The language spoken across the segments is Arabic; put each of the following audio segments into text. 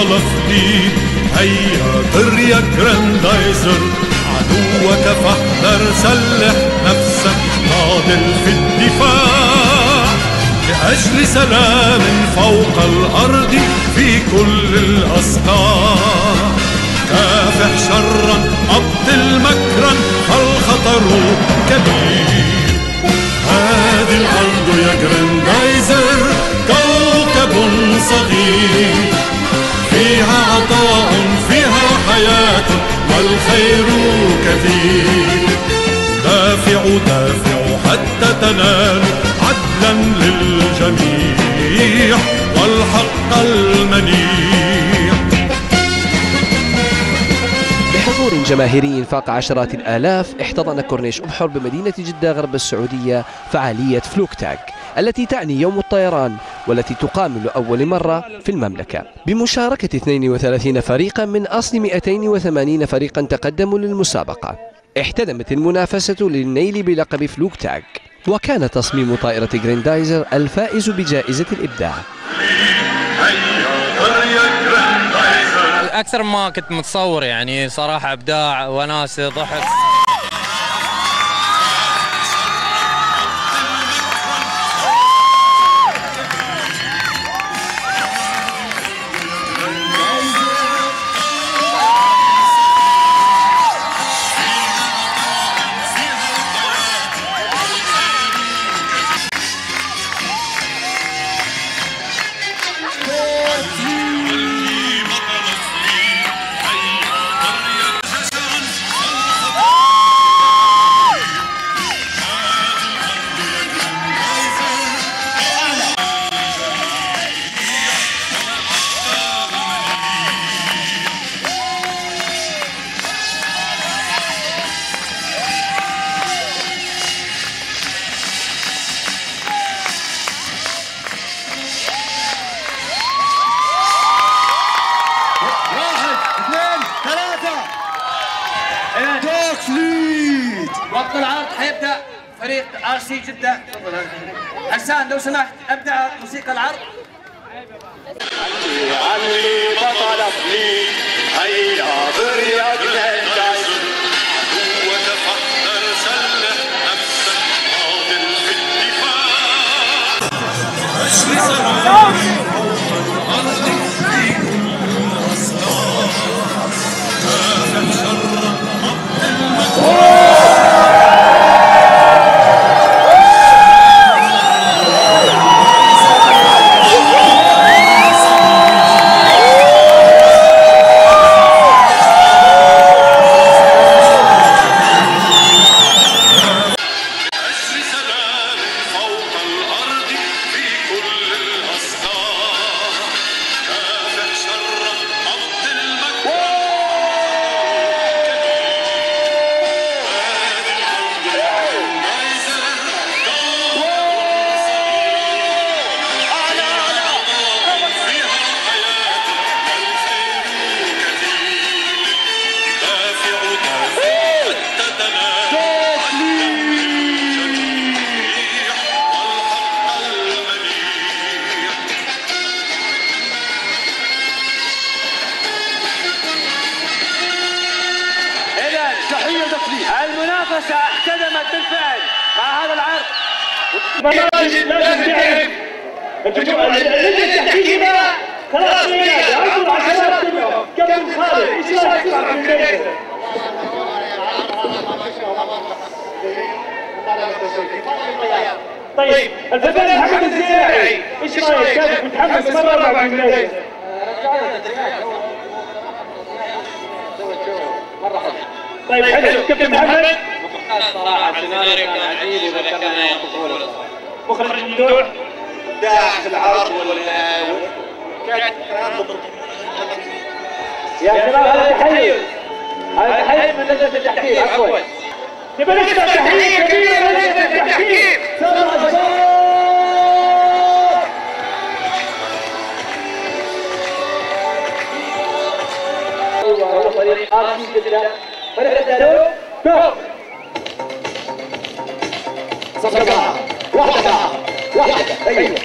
بطل جديد. هيا طر يا جراندايزر عدوك فاحذر، سلح نفسك ناضل في الدفاع لأجل سلام فوق الأرض في كل الأصقاع. كافح شرا أبطل مكرا فالخطر كبير. هذه الأرض يا جراندايزر كوكب صغير، فيها عطاء فيها حياة والخير كثير. دافعوا دافعوا حتى تنالوا عدلا للجميع والحق المنيع. بحضور جماهيري فاق عشرات الآلاف احتضن كورنيش أبحر بمدينة جدة غرب السعودية فعالية فلوكتاك التي تعني يوم الطيران، والتي تقام لأول مرة في المملكة بمشاركة 32 فريقا من أصل 280 فريقا تقدموا للمسابقة. احتدمت المنافسة للنيل بلقب فلوكتاك، وكان تصميم طائرة جراندايزر الفائز بجائزة الإبداع. أكثر ما كنت متصور، يعني صراحة إبداع وناس ضحك. وقت العرض حيبدأ فريق RC جدة. حسان لو سمحت ابدأ موسيقى العرض. علي بطل فلي هيا طر يا جراندايزر عدوك فاحذر، سلح نفسك ناضل في الدفاع لأجل سلام فوق الأرض في كل الأصقاع. كافح شرا أبطل مكرا المنافسة احتدمت بالفعل مع هذا العرض. لازم تعرف اللجنة التحكيمية ثلاث سنوات يعرضوا العشرات منهم قبل خالد. ايش رايك تلعب في الليل؟ طيب الفنان محمد الزياعي ايش رايك؟ كانت متحمس مرة مع الليل. طيب حلو كابتن محمد. صراحة سيناريو كان عجيب وذكرنا طفولة. مخرج ممدوح ابداع في العرض يا شباب هذا تحيز، هذا تحيز من لجنة التحكيم. عفوا نبي نسمع تحية كبيرة للجنة التحكيم. سمع شباب. هو فريق RC جدة، فريق الدانون جو. صفقة واحدة أيوه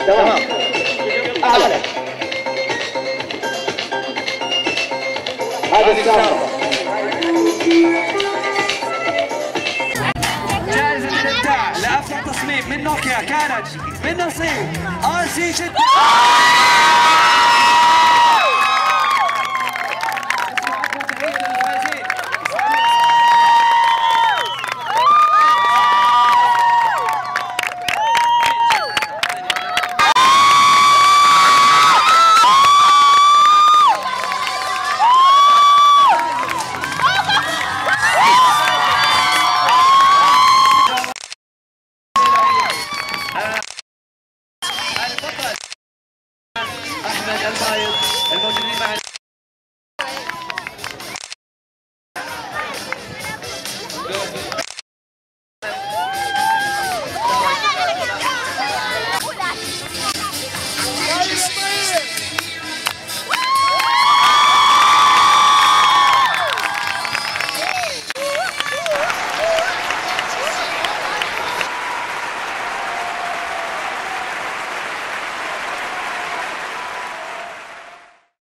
تمام. أعلى هذا السابق. جائزة الإبداع لأفضل تصميم من نوكيا كانت من نصيب RC جدة.